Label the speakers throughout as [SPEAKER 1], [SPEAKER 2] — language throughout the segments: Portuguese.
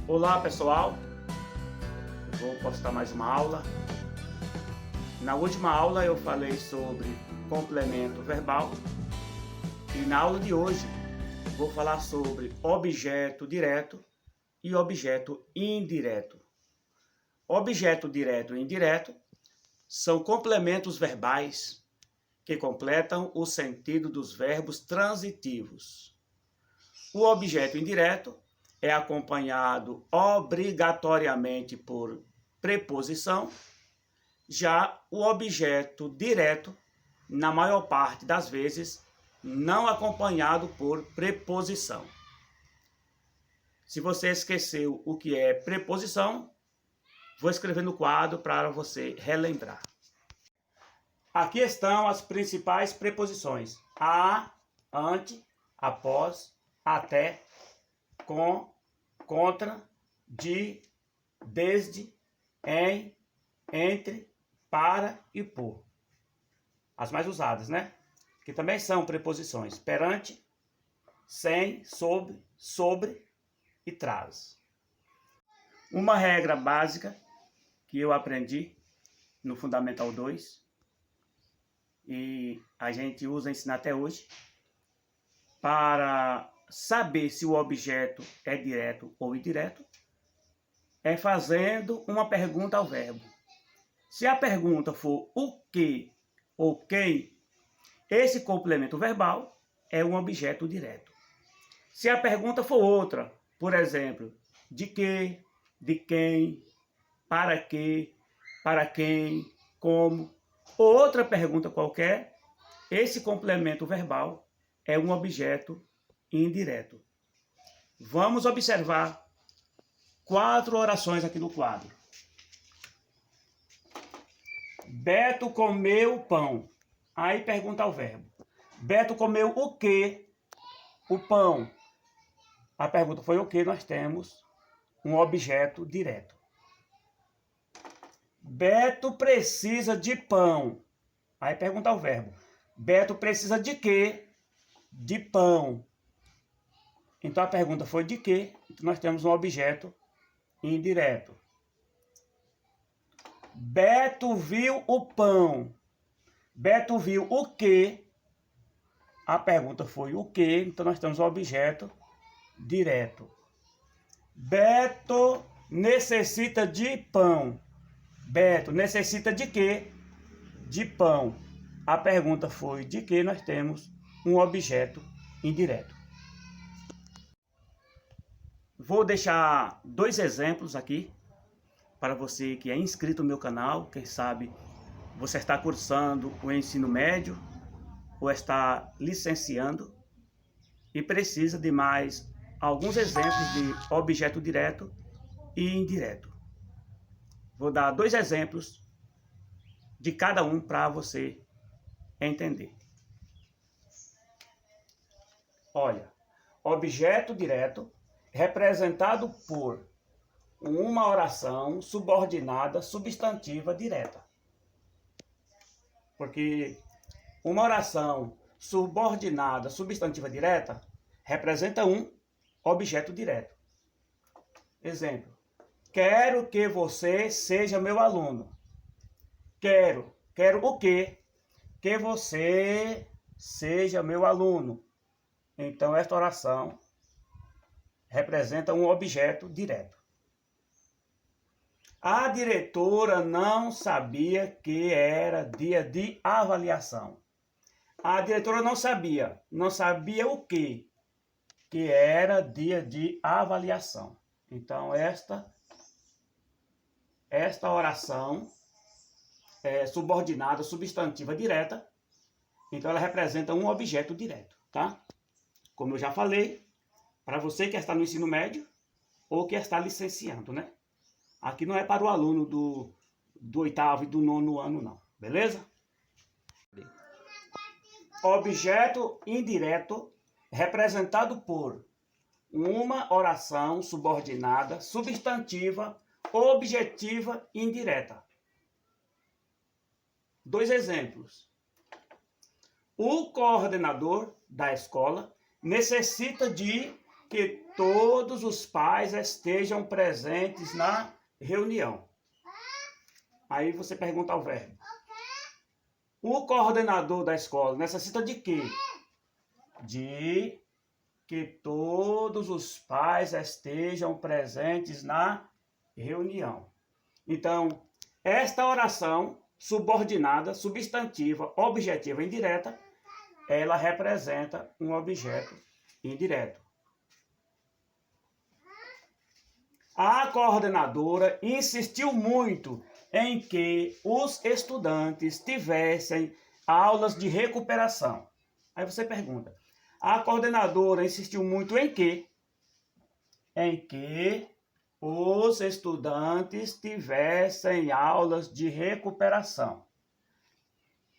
[SPEAKER 1] Olá pessoal, vou postar mais uma aula. Na última aula eu falei sobre complemento verbal e na aula de hoje vou falar sobre objeto direto e objeto indireto. Objeto direto e indireto são complementos verbais que completam o sentido dos verbos transitivos. O objeto indireto é acompanhado obrigatoriamente por preposição, já o objeto direto, na maior parte das vezes, não acompanhado por preposição. Se você esqueceu o que é preposição, vou escrever no quadro para você relembrar. Aqui estão as principais preposições: a, ante, após, até, com, contra, de, desde, em, entre, para e por. As mais usadas, né? Que também são preposições: perante, sem, sobre e traz. Uma regra básica que eu aprendi no Fundamental 2 e a gente usa ensinar até hoje para saber se o objeto é direto ou indireto é fazendo uma pergunta ao verbo. Se a pergunta for o que ou quem, esse complemento verbal é um objeto direto. Se a pergunta for outra, por exemplo, de que, de quem, para quem, como, ou outra pergunta qualquer, esse complemento verbal é um objeto indireto. Vamos observar 4 orações aqui no quadro. Beto comeu pão. Aí pergunta ao verbo: Beto comeu o quê? O pão. A pergunta foi o que? Nós temos um objeto direto. Beto precisa de pão. Aí pergunta ao verbo: Beto precisa de quê? De pão. Então a pergunta foi de quê? Então nós temos um objeto indireto. Beto viu o pão. Beto viu o quê? A pergunta foi o quê? Então nós temos um objeto direto. Beto necessita de pão. Beto necessita de quê? De pão. A pergunta foi de quê? Nós temos um objeto indireto. Vou deixar 2 exemplos aqui para você que é inscrito no meu canal. Quem sabe você está cursando o ensino médio ou está licenciando e precisa de mais alguns exemplos de objeto direto e indireto. Vou dar 2 exemplos de cada um para você entender. Olha, objeto direto representado por uma oração subordinada substantiva direta. Porque uma oração subordinada substantiva direta representa um objeto direto. Exemplo: quero que você seja meu aluno. Quero o quê? Que você seja meu aluno. Então esta oração representa um objeto direto. A diretora não sabia que era dia de avaliação. A diretora não sabia o quê? Que era dia de avaliação. Então esta oração é subordinada substantiva direta, então ela representa um objeto direto, tá? Como eu já falei, para você que está no ensino médio ou que está licenciando, né? Aqui não é para o aluno do 8º e do 9º ano, não. Beleza? Objeto indireto representado por uma oração subordinada, substantiva, objetiva e indireta. 2 exemplos. O coordenador da escola necessita de que todos os pais estejam presentes na reunião. Aí você pergunta ao verbo. O coordenador da escola necessita de quê? De que todos os pais estejam presentes na reunião. Então, esta oração subordinada, substantiva, objetiva, indireta, ela representa um objeto indireto. A coordenadora insistiu muito em que os estudantes tivessem aulas de recuperação. Aí você pergunta, a coordenadora insistiu muito em quê? Em que os estudantes tivessem aulas de recuperação.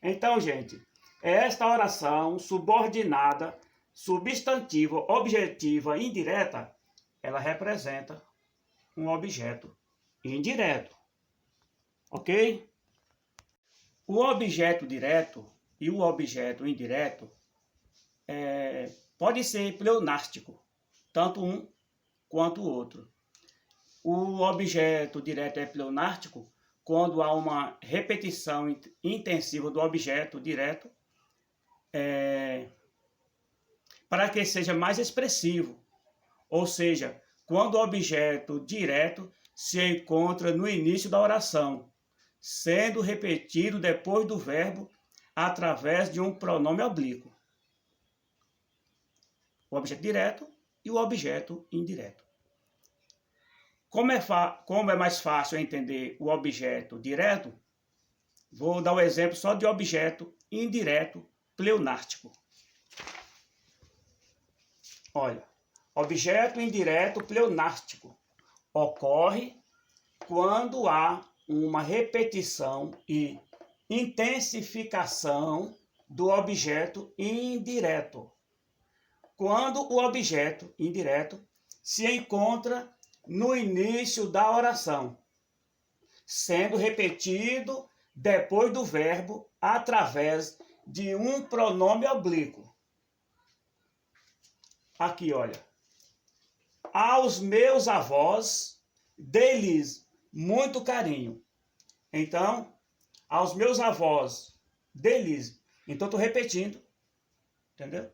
[SPEAKER 1] Então, gente, esta oração subordinada, substantiva, objetiva, indireta, ela representa um objeto indireto. Ok? O objeto direto e o objeto indireto pode ser pleonástico, tanto um quanto o outro. O objeto direto é pleonástico quando há uma repetição intensiva do objeto direto para que seja mais expressivo. Ou seja, quando o objeto direto se encontra no início da oração, sendo repetido depois do verbo através de um pronome oblíquo. O objeto direto e o objeto indireto. Como é mais fácil entender o objeto direto, vou dar um exemplo só de objeto indireto pleonástico. Olha, objeto indireto pleonástico ocorre quando há uma repetição e intensificação do objeto indireto. Quando o objeto indireto se encontra no início da oração, sendo repetido depois do verbo através de um pronome oblíquo. Aqui, olha. Aos meus avós, dei-lhes muito carinho. Então, aos meus avós, dei-lhes. Então, estou repetindo. Entendeu?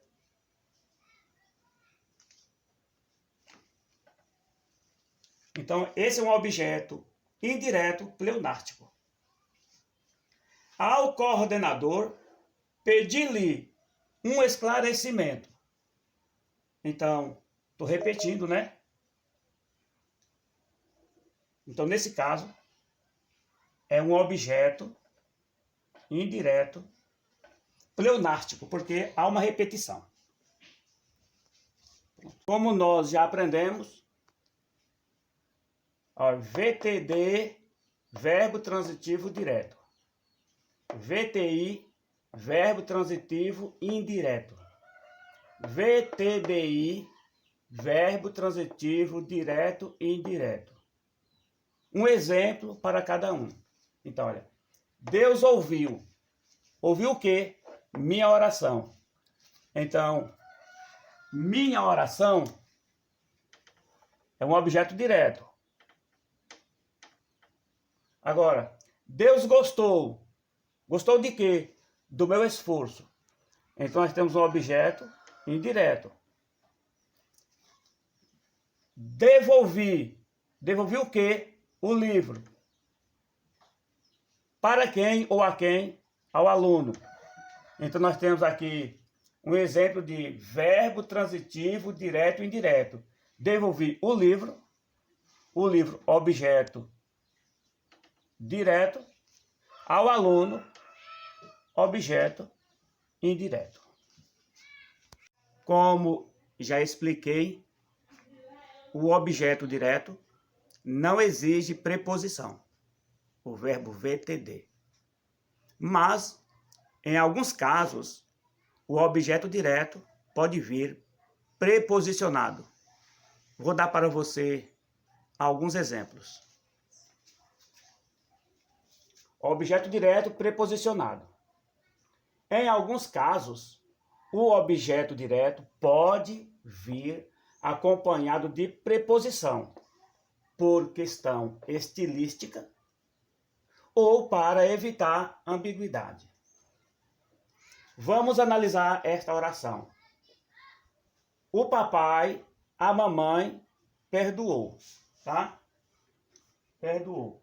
[SPEAKER 1] Então, esse é um objeto indireto pleonástico. Ao coordenador, pedi-lhe um esclarecimento. Então, estou repetindo, né? Então, nesse caso, é um objeto indireto pleonástico, porque há uma repetição. Como nós já aprendemos, VTD, verbo transitivo direto. VTI, verbo transitivo indireto. VTDI, verbo transitivo direto e indireto. Um exemplo para cada um. Então, olha. Deus ouviu. Ouviu o quê? Minha oração. Então, minha oração é um objeto direto. Agora, Deus gostou. Gostou de quê? Do meu esforço. Então, nós temos um objeto indireto. Devolvi. Devolvi o quê? O livro. Para quem ou a quem? Ao aluno. Então, nós temos aqui um exemplo de verbo transitivo direto e indireto. Devolvi o livro, objeto direto, ao aluno, objeto indireto. Como já expliquei, o objeto direto não exige preposição, o verbo VTD. Mas, em alguns casos, o objeto direto pode vir preposicionado. Vou dar para você alguns exemplos. Objeto direto preposicionado. Em alguns casos, o objeto direto pode vir acompanhado de preposição, por questão estilística ou para evitar ambiguidade. Vamos analisar esta oração. O papai, a mamãe, perdoou, tá? Perdoou.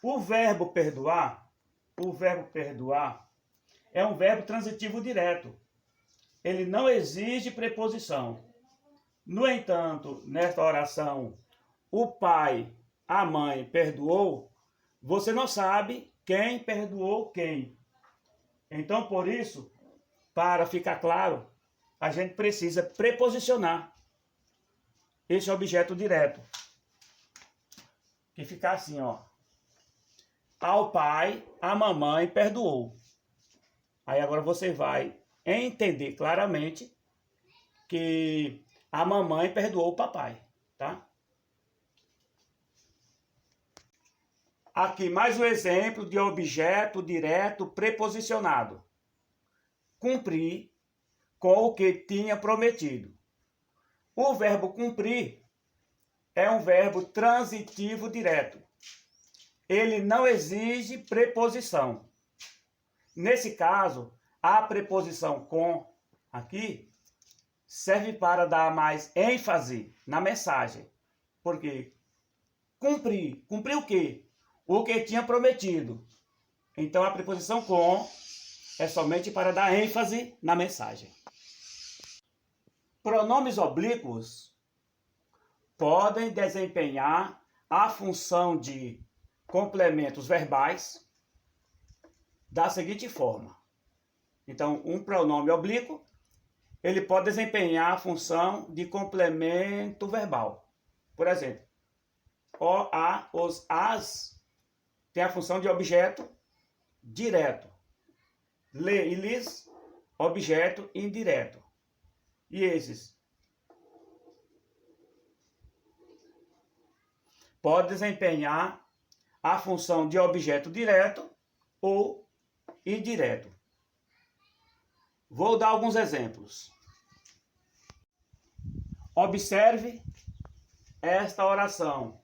[SPEAKER 1] O verbo perdoar é um verbo transitivo direto. Ele não exige preposição. No entanto, nesta oração, o pai, a mãe perdoou, você não sabe quem perdoou quem. Então, por isso, para ficar claro, a gente precisa preposicionar esse objeto direto. Que fica assim, ó. Ao pai, a mamãe perdoou. Aí agora você vai entender claramente que a mamãe perdoou o papai, tá? Aqui mais um exemplo de objeto direto preposicionado. Cumprir com o que tinha prometido. O verbo cumprir é um verbo transitivo direto. Ele não exige preposição. Nesse caso, a preposição com aqui serve para dar mais ênfase na mensagem. Porque cumprir o quê? O que tinha prometido. Então a preposição com é somente para dar ênfase na mensagem. Pronomes oblíquos podem desempenhar a função de complementos verbais da seguinte forma. Então, um pronome oblíquo, ele pode desempenhar a função de complemento verbal. Por exemplo, o, a, os, as tem a função de objeto direto. Le e lis, objeto indireto. E esses pode desempenhar a função de objeto direto ou indireto. Vou dar alguns exemplos. Observe esta oração.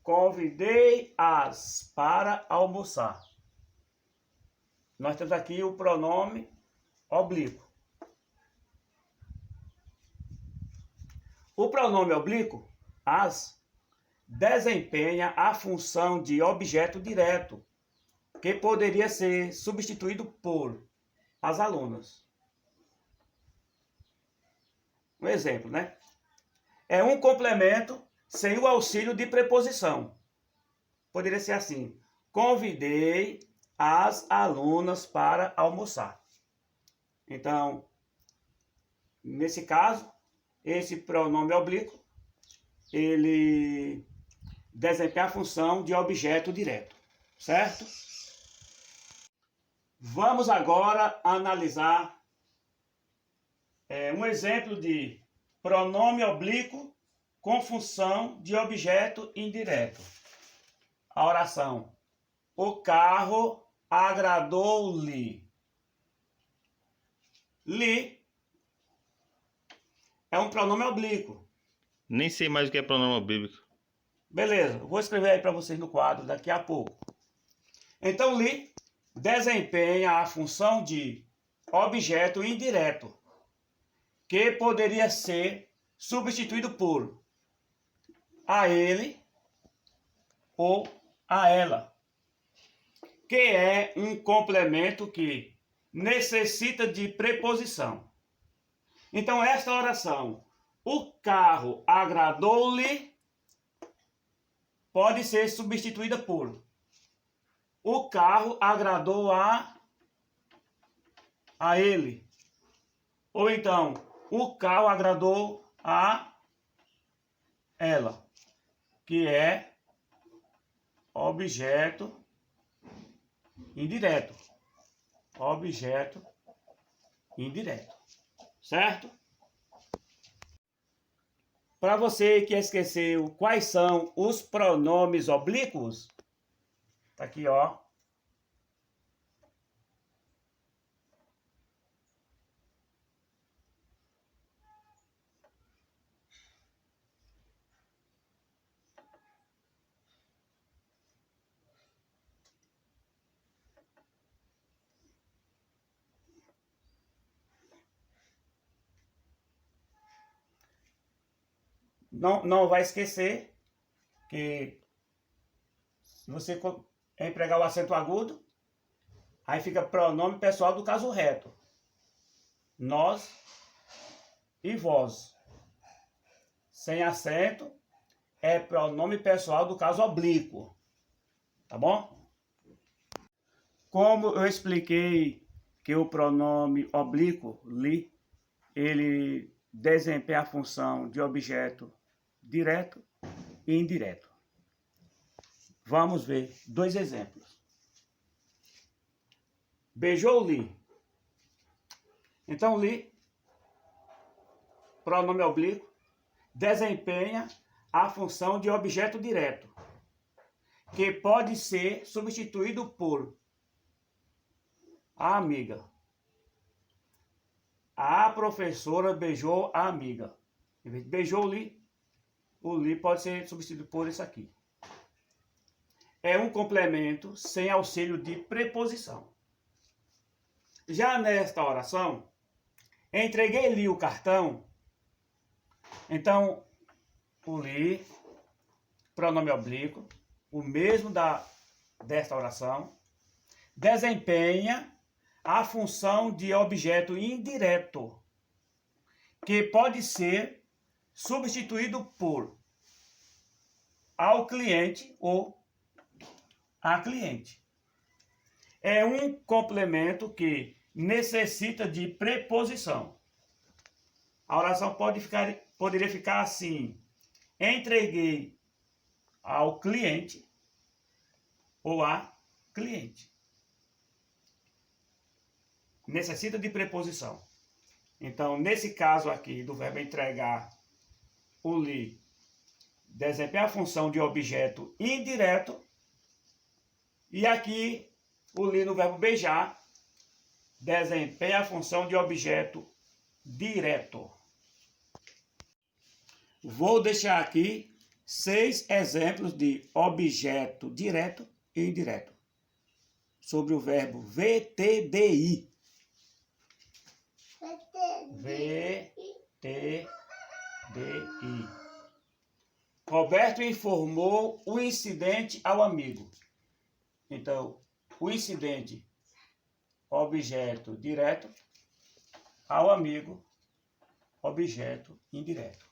[SPEAKER 1] Convidei-as para almoçar. Nós temos aqui o pronome oblíquo. O pronome oblíquo, as, desempenha a função de objeto direto, que poderia ser substituído por as alunas. Um exemplo, né? É um complemento sem o auxílio de preposição. Poderia ser assim: convidei as alunas para almoçar. Então, nesse caso, esse pronome oblíquo, ele desempenha a função de objeto direto, certo? Vamos agora analisar um exemplo de pronome oblíquo com função de objeto indireto. A oração: o carro agradou-lhe. Lhe é um pronome oblíquo.
[SPEAKER 2] Nem sei mais o que é pronome oblíquo.
[SPEAKER 1] Beleza, vou escrever aí para vocês no quadro daqui a pouco. Então, lhe desempenha a função de objeto indireto, que poderia ser substituído por a ele ou a ela, que é um complemento que necessita de preposição. Então, esta oração, o carro agradou-lhe, pode ser substituída por o carro agradou a ele. Ou então, o carro agradou a ela, que é objeto indireto. Objeto indireto. Certo? Para você que esqueceu quais são os pronomes oblíquos, tá aqui, ó. não vai esquecer que se você empregar o acento agudo, aí fica pronome pessoal do caso reto. Nós e vós. Sem acento é pronome pessoal do caso oblíquo. Tá bom? Como eu expliquei que o pronome oblíquo, li, ele desempenha a função de objeto direto e indireto. Vamos ver 2 exemplos. Beijou Li. Então, Li, pronome oblíquo, desempenha a função de objeto direto, que pode ser substituído por a amiga. A professora beijou a amiga. Em vez de beijou Li, o Li pode ser substituído por isso aqui. É um complemento sem auxílio de preposição. Já nesta oração, entreguei-lhe o cartão. Então, o Li, pronome oblíquo, o mesmo desta oração, desempenha a função de objeto indireto, que pode ser substituído por ao cliente ou a cliente. É um complemento que necessita de preposição. A oração poderia ficar assim: entreguei ao cliente ou a cliente. Necessita de preposição. Então, nesse caso aqui do verbo entregar, o li desempenha a função de objeto indireto. E aqui, o li no verbo beijar desempenha a função de objeto direto. Vou deixar aqui 6 exemplos de objeto direto e indireto sobre o verbo VTDI. VTDI. Roberto informou o incidente ao amigo. Então, o incidente, objeto direto, ao amigo, objeto indireto.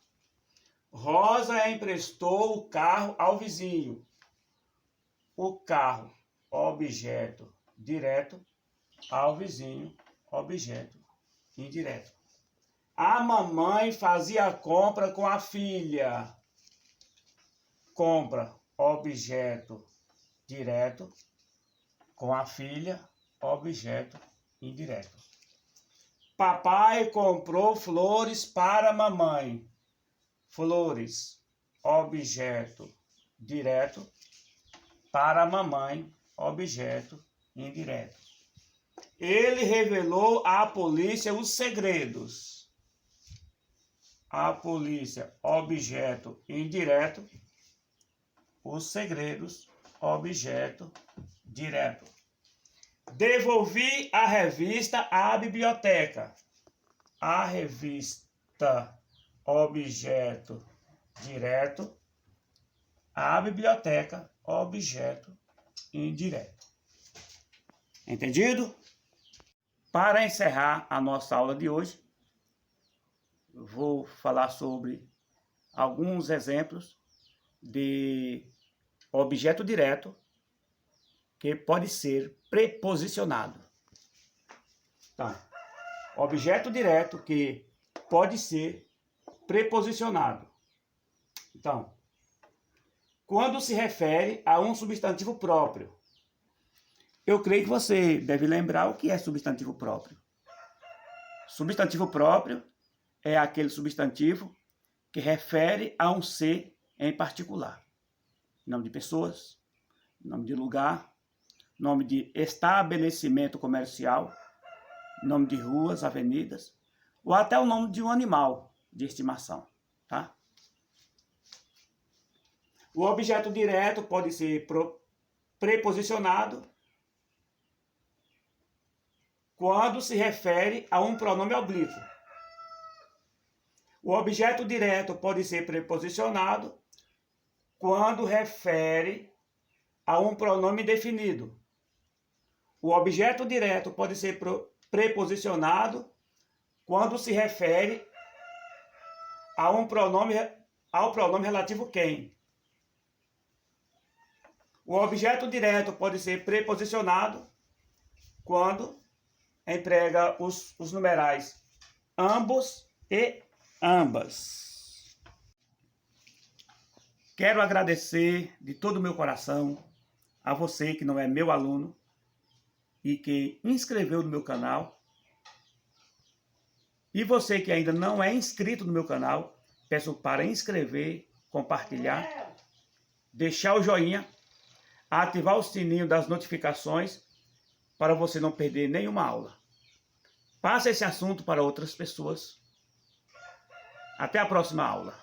[SPEAKER 1] Rosa emprestou o carro ao vizinho. O carro, objeto direto, ao vizinho, objeto indireto. A mamãe fazia a compra com a filha. Compra, objeto direto, com a filha, objeto indireto. Papai comprou flores para a mamãe. Flores, objeto direto, para a mamãe, objeto indireto. Ele revelou à polícia os segredos. A polícia, objeto indireto. Os segredos, objeto direto. Devolvi a revista à biblioteca. A revista, objeto direto. A biblioteca, objeto indireto. Entendido? Para encerrar a nossa aula de hoje, vou falar sobre alguns exemplos de objeto direto que pode ser preposicionado. Tá. Objeto direto que pode ser preposicionado. Então, quando se refere a um substantivo próprio. Eu creio que você deve lembrar o que é substantivo próprio. Substantivo próprio é aquele substantivo que refere a um ser em particular. Nome de pessoas, nome de lugar, nome de estabelecimento comercial, nome de ruas, avenidas, ou até o nome de um animal de estimação, tá? O objeto direto pode ser preposicionado quando se refere a um pronome oblíquo. O objeto direto pode ser preposicionado quando refere a um pronome definido. O objeto direto pode ser preposicionado quando se refere ao pronome relativo quem. O objeto direto pode ser preposicionado quando emprega os numerais ambos e ambas. Quero agradecer de todo o meu coração a você que não é meu aluno e que inscreveu no meu canal. E você que ainda não é inscrito no meu canal, peço para inscrever, compartilhar, deixar o joinha, ativar o sininho das notificações para você não perder nenhuma aula. Passe esse assunto para outras pessoas. Até a próxima aula.